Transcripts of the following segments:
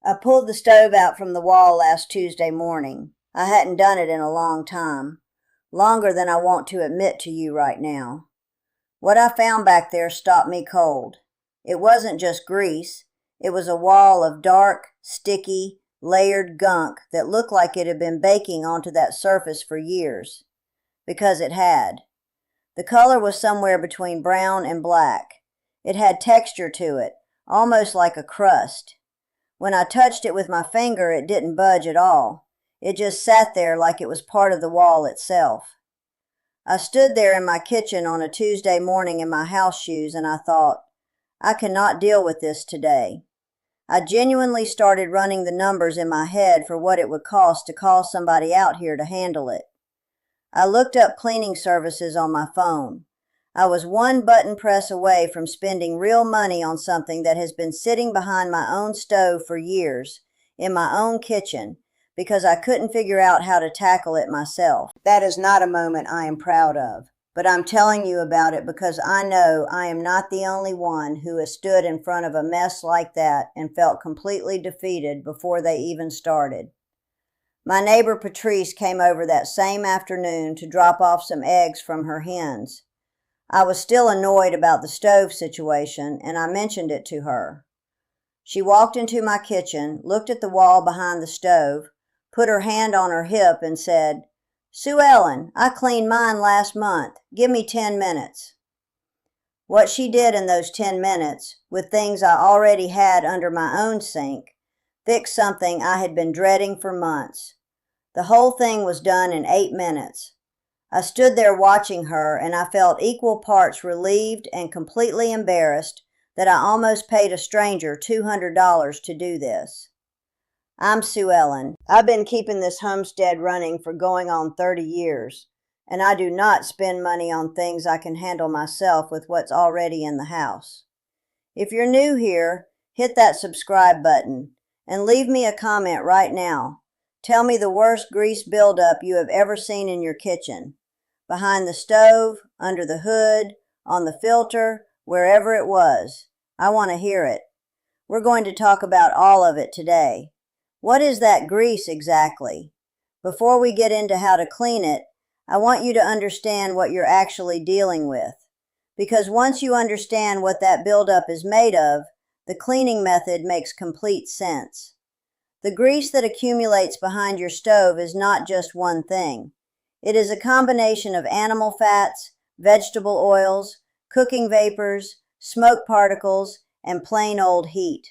I pulled the stove out from the wall last Tuesday morning. I hadn't done it in a long time, longer than I want to admit to you right now. What I found back there stopped me cold. It wasn't just grease. It was a wall of dark, sticky, layered gunk that looked like it had been baking onto that surface for years. Because it had. The color was somewhere between brown and black. It had texture to it, almost like a crust. When I touched it with my finger, it didn't budge at all. It just sat there like it was part of the wall itself. I stood there in my kitchen on a Tuesday morning in my house shoes, and I thought, I cannot deal with this today. I genuinely started running the numbers in my head for what it would cost to call somebody out here to handle it. I looked up cleaning services on my phone. I was one button press away from spending real money on something that has been sitting behind my own stove for years, in my own kitchen, because I couldn't figure out how to tackle it myself. That is not a moment I am proud of, but I'm telling you about it because I know I am not the only one who has stood in front of a mess like that and felt completely defeated before they even started. My neighbor Patrice came over that same afternoon to drop off some eggs from her hens. I was still annoyed about the stove situation, and I mentioned it to her. She walked into my kitchen, looked at the wall behind the stove, put her hand on her hip, and said, "Sue Ellen, I cleaned mine last month. Give me 10 minutes. What she did in those 10 minutes, with things I already had under my own sink, fixed something I had been dreading for months. The whole thing was done in 8 minutes. I stood there watching her, and I felt equal parts relieved and completely embarrassed that I almost paid a stranger $200 to do this. I'm Sue Ellen. I've been keeping this homestead running for going on 30 years, and I do not spend money on things I can handle myself with what's already in the house. If you're new here, hit that subscribe button and leave me a comment right now. Tell me the worst grease buildup you have ever seen in your kitchen. Behind the stove, under the hood, on the filter, wherever it was. I want to hear it. We're going to talk about all of it today. What is that grease exactly? Before we get into how to clean it, I want you to understand what you're actually dealing with. Because once you understand what that buildup is made of, the cleaning method makes complete sense. The grease that accumulates behind your stove is not just one thing. It is a combination of animal fats, vegetable oils, cooking vapors, smoke particles, and plain old heat.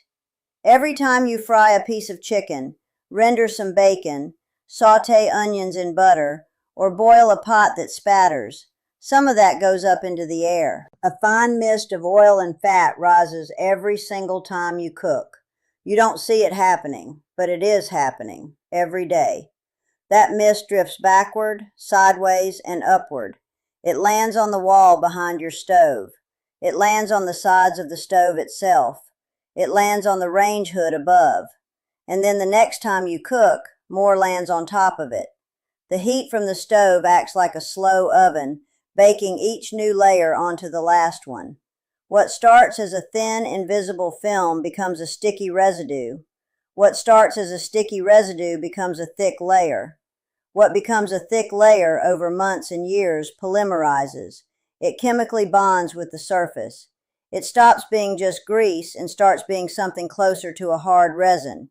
Every time you fry a piece of chicken, render some bacon, saute onions in butter, or boil a pot that spatters, some of that goes up into the air. A fine mist of oil and fat rises every single time you cook. You don't see it happening, but it is happening every day. That mist drifts backward, sideways, and upward. It lands on the wall behind your stove. It lands on the sides of the stove itself. It lands on the range hood above. And then the next time you cook, more lands on top of it. The heat from the stove acts like a slow oven, baking each new layer onto the last one. What starts as a thin, invisible film becomes a sticky residue. What starts as a sticky residue becomes a thick layer. What becomes a thick layer over months and years polymerizes. It chemically bonds with the surface. It stops being just grease and starts being something closer to a hard resin.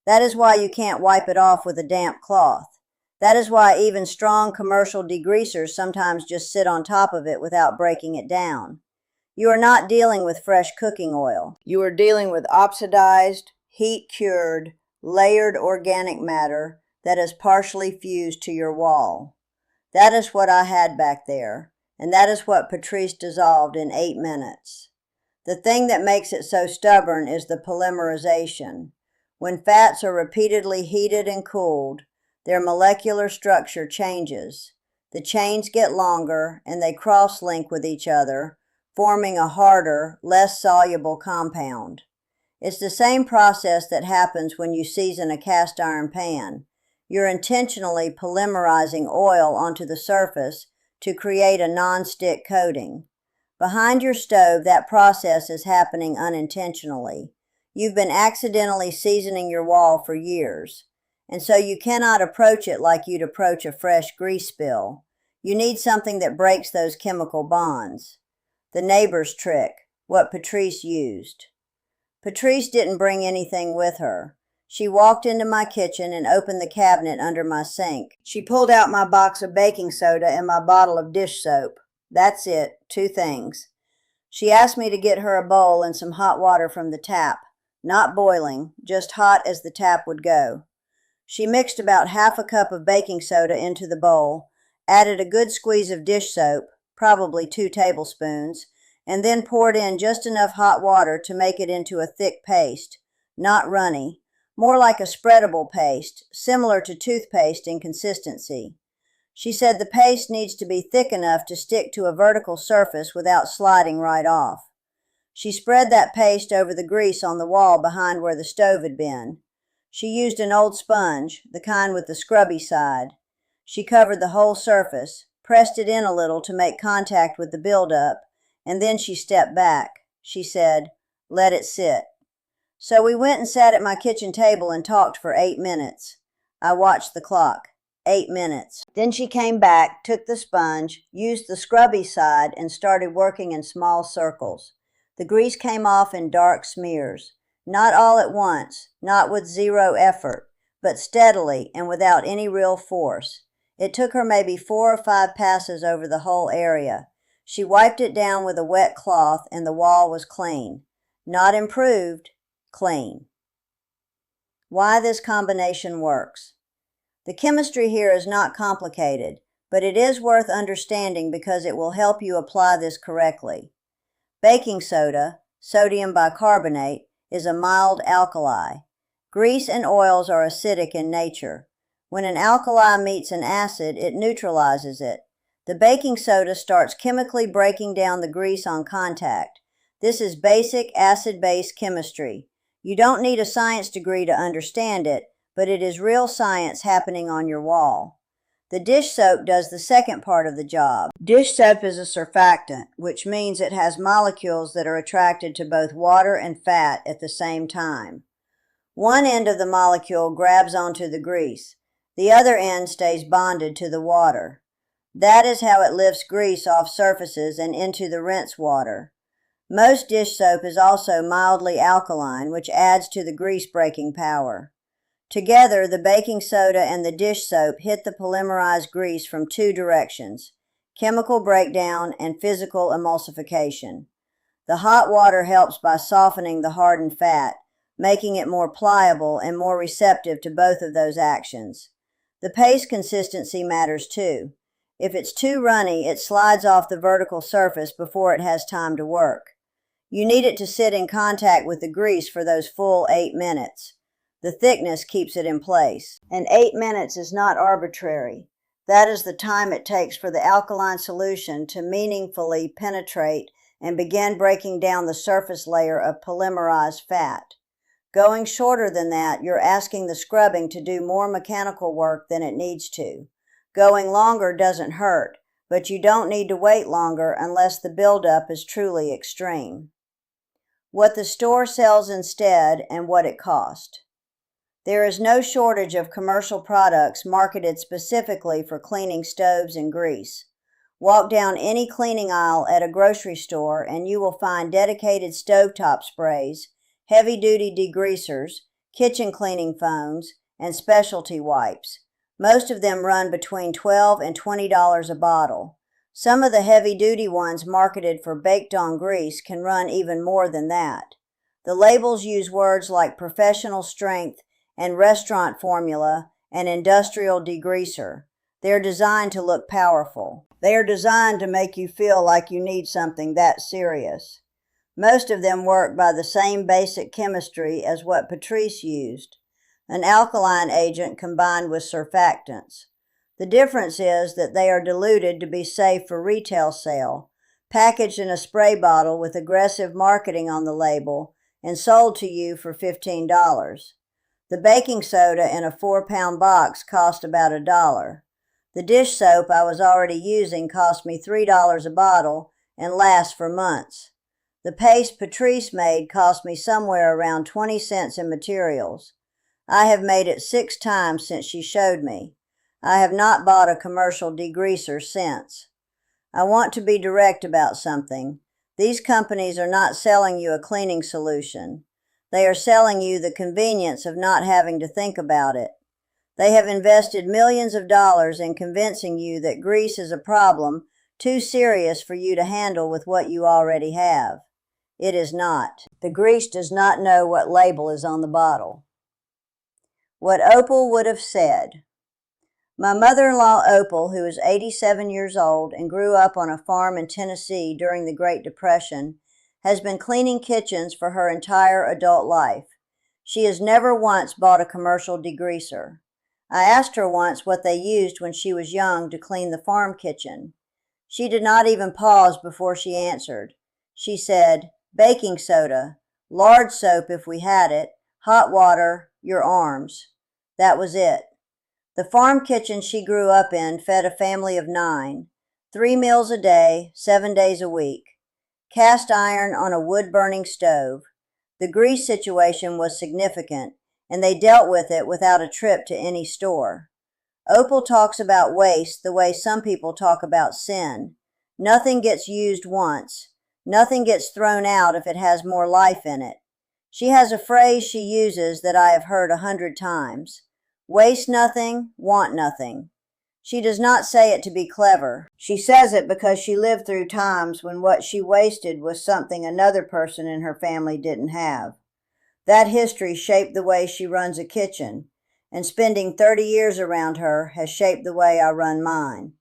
That is why you can't wipe it off with a damp cloth. That is why even strong commercial degreasers sometimes just sit on top of it without breaking it down. You are not dealing with fresh cooking oil. You are dealing with oxidized, heat-cured, layered organic matter that is partially fused to your wall. That is what I had back there, and that is what Patrice dissolved in 8 minutes. The thing that makes it so stubborn is the polymerization. When fats are repeatedly heated and cooled, their molecular structure changes. The chains get longer, and they cross-link with each other, forming a harder, less soluble compound. It's the same process that happens when you season a cast iron pan. You're intentionally polymerizing oil onto the surface to create a non-stick coating. Behind your stove, that process is happening unintentionally. You've been accidentally seasoning your wall for years, and so you cannot approach it like you'd approach a fresh grease spill. You need something that breaks those chemical bonds. The neighbor's trick, what Patrice used. Patrice didn't bring anything with her. She walked into my kitchen and opened the cabinet under my sink. She pulled out my box of baking soda and my bottle of dish soap. That's it, 2 things. She asked me to get her a bowl and some hot water from the tap. Not boiling, just hot as the tap would go. She mixed about half a cup of baking soda into the bowl, added a good squeeze of dish soap, probably 2 tablespoons, and then poured in just enough hot water to make it into a thick paste, not runny, more like a spreadable paste, similar to toothpaste in consistency. She said the paste needs to be thick enough to stick to a vertical surface without sliding right off. She spread that paste over the grease on the wall behind where the stove had been. She used an old sponge, the kind with the scrubby side. She covered the whole surface, pressed it in a little to make contact with the buildup, and then she stepped back. She said, "Let it sit." So we went and sat at my kitchen table and talked for 8 minutes. I watched the clock. 8 minutes. Then she came back, took the sponge, used the scrubby side, and started working in small circles. The grease came off in dark smears. Not all at once, not with zero effort, but steadily and without any real force. It took her maybe 4 or 5 passes over the whole area. She wiped it down with a wet cloth and the wall was clean. Not improved, clean. Why this combination works. The chemistry here is not complicated, but it is worth understanding because it will help you apply this correctly. Baking soda, sodium bicarbonate, is a mild alkali. Grease and oils are acidic in nature. When an alkali meets an acid, it neutralizes it. The baking soda starts chemically breaking down the grease on contact. This is basic acid-base chemistry. You don't need a science degree to understand it, but it is real science happening on your wall. The dish soap does the second part of the job. Dish soap is a surfactant, which means it has molecules that are attracted to both water and fat at the same time. One end of the molecule grabs onto the grease. The other end stays bonded to the water. That is how it lifts grease off surfaces and into the rinse water. Most dish soap is also mildly alkaline, which adds to the grease-breaking power. Together, the baking soda and the dish soap hit the polymerized grease from 2 directions, chemical breakdown and physical emulsification. The hot water helps by softening the hardened fat, making it more pliable and more receptive to both of those actions. The paste consistency matters too. If it's too runny, it slides off the vertical surface before it has time to work. You need it to sit in contact with the grease for those full 8 minutes. The thickness keeps it in place. And 8 minutes is not arbitrary. That is the time it takes for the alkaline solution to meaningfully penetrate and begin breaking down the surface layer of polymerized fat. Going shorter than that, you're asking the scrubbing to do more mechanical work than it needs to. Going longer doesn't hurt, but you don't need to wait longer unless the buildup is truly extreme. What the store sells instead and what it cost. There is no shortage of commercial products marketed specifically for cleaning stoves and grease. Walk down any cleaning aisle at a grocery store and you will find dedicated stovetop sprays, heavy-duty degreasers, kitchen cleaning foams, and specialty wipes. Most of them run between $12 and $20 a bottle. Some of the heavy-duty ones marketed for baked-on grease can run even more than that. The labels use words like professional strength and restaurant formula and industrial degreaser. They're designed to look powerful. They are designed to make you feel like you need something that serious. Most of them work by the same basic chemistry as what Patrice used, an alkaline agent combined with surfactants. The difference is that they are diluted to be safe for retail sale, packaged in a spray bottle with aggressive marketing on the label, and sold to you for $15. The baking soda in a 4-pound box cost about $1. The dish soap I was already using cost me $3 a bottle and lasts for months. The paste Patrice made cost me somewhere around 20 cents in materials. I have made it 6 times since she showed me. I have not bought a commercial degreaser since. I want to be direct about something. These companies are not selling you a cleaning solution. They are selling you the convenience of not having to think about it. They have invested millions of dollars in convincing you that grease is a problem too serious for you to handle with what you already have. It is not. The grease does not know what label is on the bottle. What Opal would have said. My mother-in-law Opal, who is 87 years old and grew up on a farm in Tennessee during the Great Depression, has been cleaning kitchens for her entire adult life. She has never once bought a commercial degreaser. I asked her once what they used when she was young to clean the farm kitchen. She did not even pause before she answered. She said, baking soda, lard soap if we had it, hot water, your arms. That was it. The farm kitchen she grew up in fed a family of 9, 3 meals a day, 7 days a week. Cast iron on a wood-burning stove. The grease situation was significant, and they dealt with it without a trip to any store. Opal talks about waste the way some people talk about sin. Nothing gets used once. Nothing gets thrown out if it has more life in it. She has a phrase she uses that I have heard 100 times. Waste nothing, want nothing. She does not say it to be clever. She says it because she lived through times when what she wasted was something another person in her family didn't have. That history shaped the way she runs a kitchen, and spending 30 years around her has shaped the way I run mine.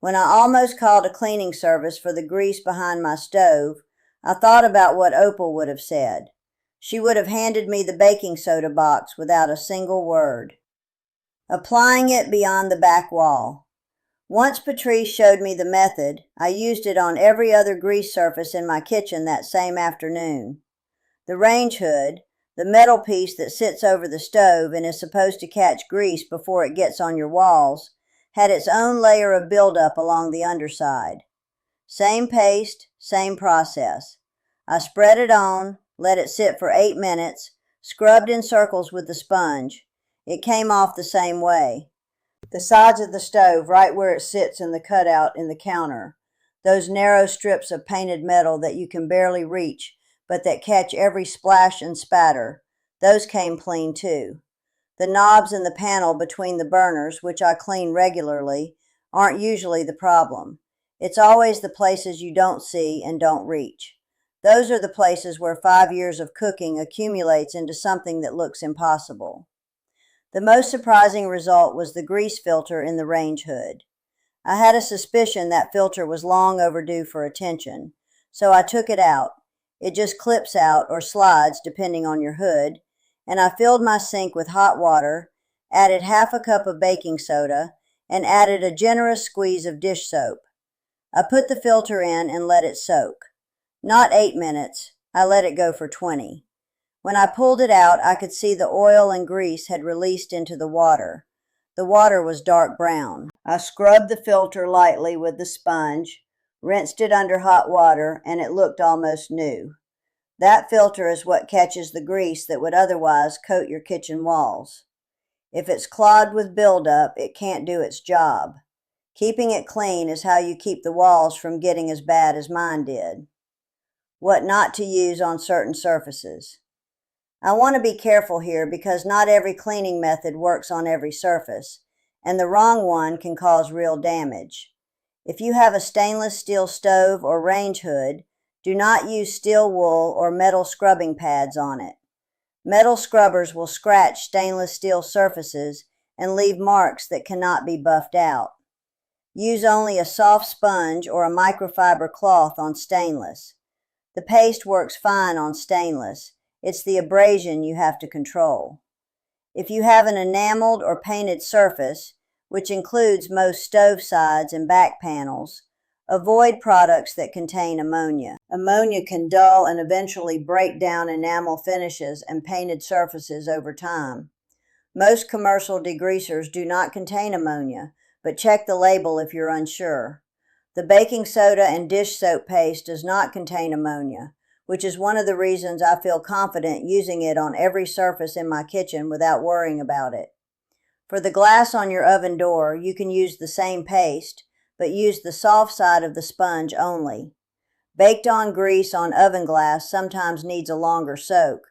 When I almost called a cleaning service for the grease behind my stove, I thought about what Opal would have said. She would have handed me the baking soda box without a single word. Applying it beyond the back wall. Once Patrice showed me the method, I used it on every other grease surface in my kitchen that same afternoon. The range hood, the metal piece that sits over the stove and is supposed to catch grease before it gets on your walls, had its own layer of buildup along the underside. Same paste, same process. I spread it on, let it sit for 8 minutes, scrubbed in circles with the sponge. It came off the same way. The sides of the stove, right where it sits in the cutout in the counter, those narrow strips of painted metal that you can barely reach, but that catch every splash and spatter, those came clean too. The knobs in the panel between the burners, which I clean regularly, aren't usually the problem. It's always the places you don't see and don't reach. Those are the places where 5 years of cooking accumulates into something that looks impossible. The most surprising result was the grease filter in the range hood. I had a suspicion that filter was long overdue for attention, so I took it out. It just clips out or slides depending on your hood, and I filled my sink with hot water, added half a cup of baking soda, and added a generous squeeze of dish soap. I put the filter in and let it soak. Not 8 minutes, I let it go for 20. When I pulled it out, I could see the oil and grease had released into the water. The water was dark brown. I scrubbed the filter lightly with the sponge, rinsed it under hot water, and it looked almost new. That filter is what catches the grease that would otherwise coat your kitchen walls. If it's clogged with buildup, it can't do its job. Keeping it clean is how you keep the walls from getting as bad as mine did. What not to use on certain surfaces. I want to be careful here because not every cleaning method works on every surface, and the wrong one can cause real damage. If you have a stainless steel stove or range hood, do not use steel wool or metal scrubbing pads on it. Metal scrubbers will scratch stainless steel surfaces and leave marks that cannot be buffed out. Use only a soft sponge or a microfiber cloth on stainless. The paste works fine on stainless. It's the abrasion you have to control. If you have an enameled or painted surface, which includes most stove sides and back panels, avoid products that contain ammonia. Ammonia can dull and eventually break down enamel finishes and painted surfaces over time. Most commercial degreasers do not contain ammonia, but check the label if you're unsure. The baking soda and dish soap paste does not contain ammonia, which is one of the reasons I feel confident using it on every surface in my kitchen without worrying about it. For the glass on your oven door, you can use the same paste, but use the soft side of the sponge only. Baked-on grease on oven glass sometimes needs a longer soak.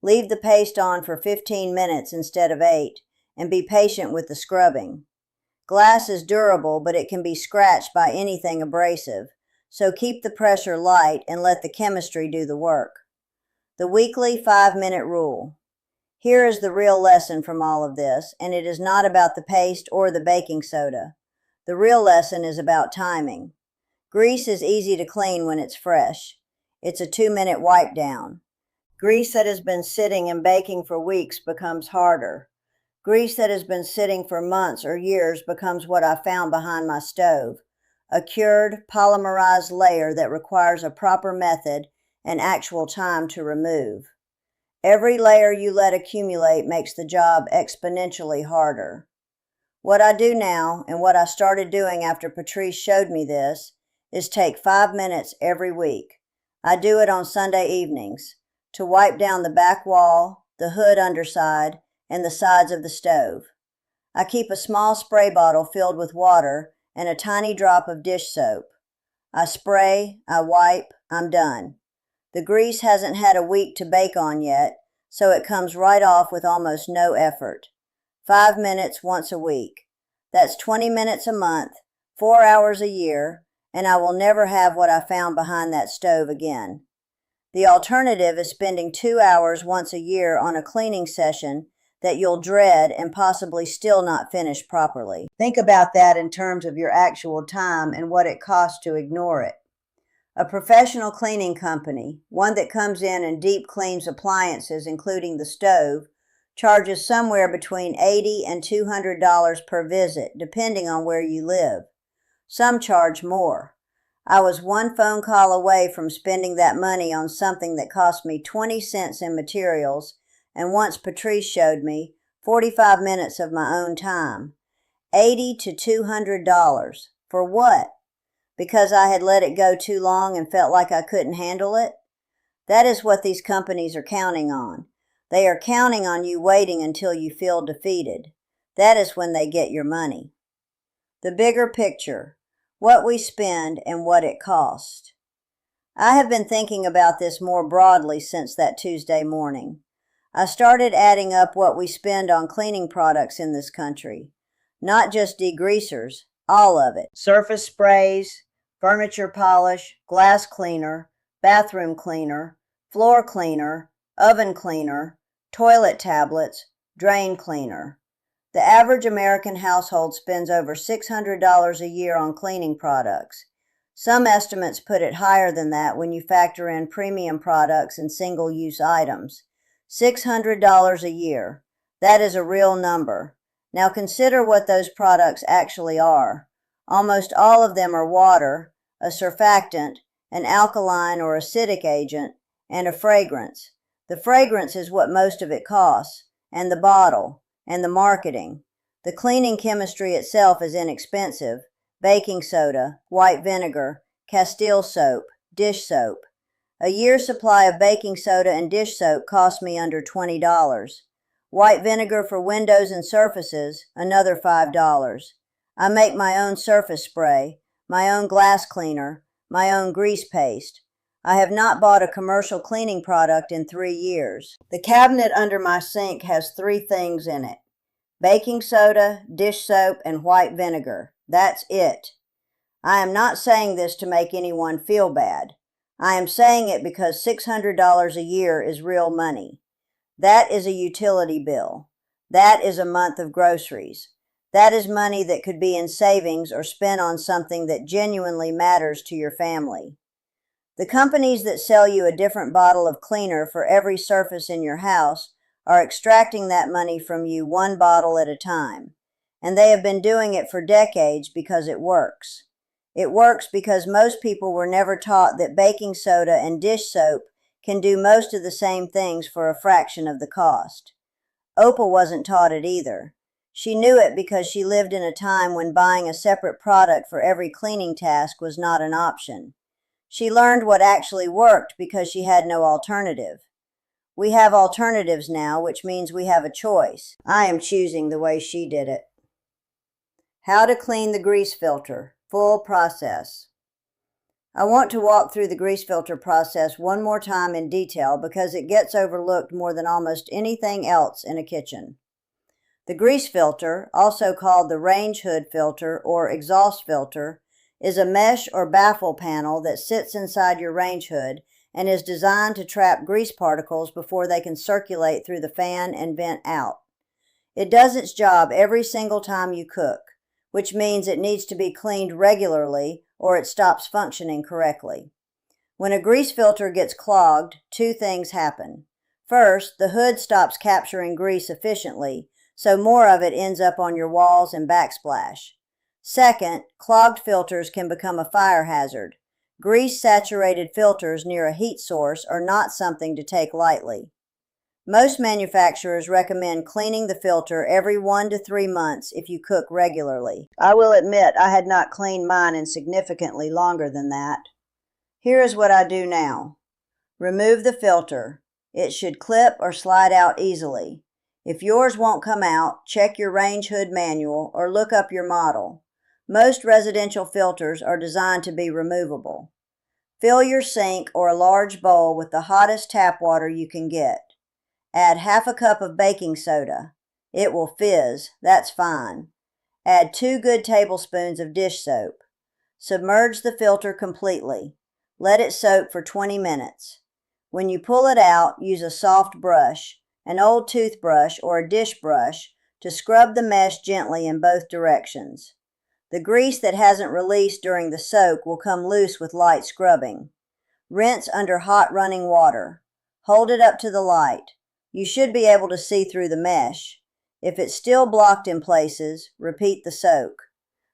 Leave the paste on for 15 minutes instead of 8, and be patient with the scrubbing. Glass is durable, but it can be scratched by anything abrasive, so keep the pressure light and let the chemistry do the work. The weekly 5-minute rule. Here is the real lesson from all of this, and it is not about the paste or the baking soda. The real lesson is about timing. Grease is easy to clean when it's fresh. It's a 2-minute wipe down. Grease that has been sitting and baking for weeks becomes harder. Grease that has been sitting for months or years becomes what I found behind my stove, a cured, polymerized layer that requires a proper method and actual time to remove. Every layer you let accumulate makes the job exponentially harder. What I do now, and what I started doing after Patrice showed me this, is take 5 minutes every week. I do it on Sunday evenings, to wipe down the back wall, the hood underside, and the sides of the stove. I keep a small spray bottle filled with water and a tiny drop of dish soap. I spray, I wipe, I'm done. The grease hasn't had a week to bake on yet, so it comes right off with almost no effort. 5 minutes once a week. That's 20 minutes a month, 4 hours a year, and I will never have what I found behind that stove again. The alternative is spending 2 hours once a year on a cleaning session that you'll dread and possibly still not finish properly. Think about that in terms of your actual time and what it costs to ignore it. A professional cleaning company, one that comes in and deep cleans appliances including the stove, charges somewhere between $80 and $200 per visit, depending on where you live. Some charge more. I was one phone call away from spending that money on something that cost me 20 cents in materials, and once Patrice showed me, 45 minutes of my own time. $80 to $200. For what? Because I had let it go too long and felt like I couldn't handle it? That is what these companies are counting on. They are counting on you waiting until you feel defeated. That is when they get your money. The bigger picture, what we spend and what it costs. I have been thinking about this more broadly since that Tuesday morning. I started adding up what we spend on cleaning products in this country. Not just degreasers, all of it. Surface sprays, furniture polish, glass cleaner, bathroom cleaner, floor cleaner, oven cleaner, toilet tablets, drain cleaner. The average American household spends over $600 a year on cleaning products. Some estimates put it higher than that when you factor in premium products and single-use items. $600 a year. That is a real number. Now consider what those products actually are. Almost all of them are water, a surfactant, an alkaline or acidic agent, and a fragrance. The fragrance is what most of it costs, and the bottle, and the marketing. The cleaning chemistry itself is inexpensive. Baking soda, white vinegar, Castile soap, dish soap. A year's supply of baking soda and dish soap cost me under $20. White vinegar for windows and surfaces, another $5. I make my own surface spray, my own glass cleaner, my own grease paste. I have not bought a commercial cleaning product in 3 years. The cabinet under my sink has 3 things in it: baking soda, dish soap, and white vinegar. That's it. I am not saying this to make anyone feel bad. I am saying it because $600 a year is real money. That is a utility bill. That is a month of groceries. That is money that could be in savings or spent on something that genuinely matters to your family. The companies that sell you a different bottle of cleaner for every surface in your house are extracting that money from you one bottle at a time. And they have been doing it for decades because it works. It works because most people were never taught that baking soda and dish soap can do most of the same things for a fraction of the cost. Opal wasn't taught it either. She knew it because she lived in a time when buying a separate product for every cleaning task was not an option. She learned what actually worked because she had no alternative. We have alternatives now, which means we have a choice. I am choosing the way she did it. How to clean the grease filter. Full process. I want to walk through the grease filter process one more time in detail because it gets overlooked more than almost anything else in a kitchen. The grease filter, also called the range hood filter or exhaust filter, is a mesh or baffle panel that sits inside your range hood and is designed to trap grease particles before they can circulate through the fan and vent out. It does its job every single time you cook, which means it needs to be cleaned regularly or it stops functioning correctly. When a grease filter gets clogged, two things happen. First, the hood stops capturing grease efficiently, so more of it ends up on your walls and backsplash. Second, clogged filters can become a fire hazard. Grease-saturated filters near a heat source are not something to take lightly. Most manufacturers recommend cleaning the filter every 1 to 3 months if you cook regularly. I will admit I had not cleaned mine in significantly longer than that. Here is what I do now. Remove the filter. It should clip or slide out easily. If yours won't come out, check your range hood manual or look up your model. Most residential filters are designed to be removable. Fill your sink or a large bowl with the hottest tap water you can get. Add half a cup of baking soda. It will fizz, that's fine. Add 2 good tablespoons of dish soap. Submerge the filter completely. Let it soak for 20 minutes. When you pull it out, use a soft brush, an old toothbrush or a dish brush, to scrub the mesh gently in both directions. The grease that hasn't released during the soak will come loose with light scrubbing. Rinse under hot running water. Hold it up to the light. You should be able to see through the mesh. If it's still blocked in places, repeat the soak.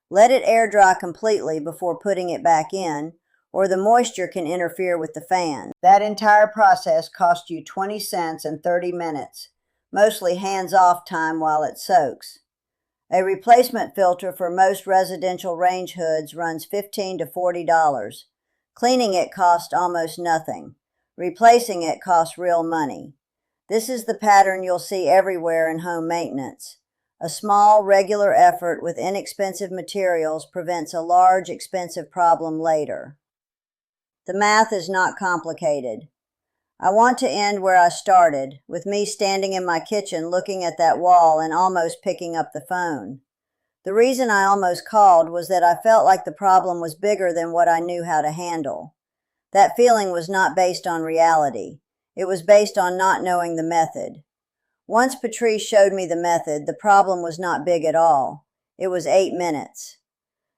Let it air dry completely before putting it back in, or the moisture can interfere with the fan. That entire process costs you 20 cents and 30 minutes, mostly hands-off time while it soaks. A replacement filter for most residential range hoods runs $15 to $40. Cleaning it costs almost nothing. Replacing it costs real money. This is the pattern you'll see everywhere in home maintenance. A small, regular effort with inexpensive materials prevents a large, expensive problem later. The math is not complicated. I want to end where I started, with me standing in my kitchen looking at that wall and almost picking up the phone. The reason I almost called was that I felt like the problem was bigger than what I knew how to handle. That feeling was not based on reality. It was based on not knowing the method. Once Patrice showed me the method, the problem was not big at all. It was 8 minutes.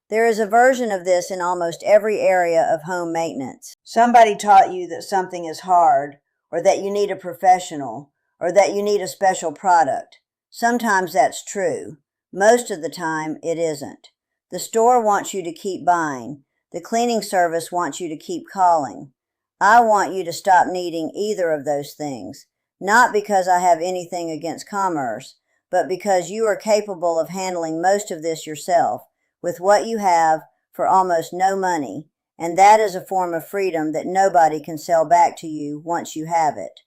There is a version of this in almost every area of home maintenance. Somebody taught you that something is hard, or that you need a professional, or that you need a special product. Sometimes that's true. Most of the time, it isn't. The store wants you to keep buying. The cleaning service wants you to keep calling. I want you to stop needing either of those things, not because I have anything against commerce, but because you are capable of handling most of this yourself, with what you have for almost no money, and that is a form of freedom that nobody can sell back to you once you have it.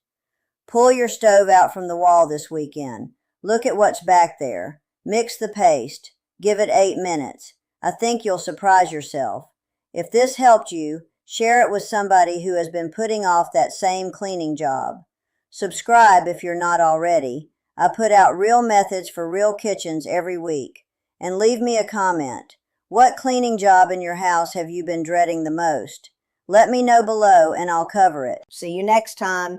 Pull your stove out from the wall this weekend. Look at what's back there. Mix the paste. Give it 8 minutes. I think you'll surprise yourself. If this helped you, share it with somebody who has been putting off that same cleaning job. Subscribe if you're not already. I put out real methods for real kitchens every week. And leave me a comment. What cleaning job in your house have you been dreading the most? Let me know below and I'll cover it. See you next time.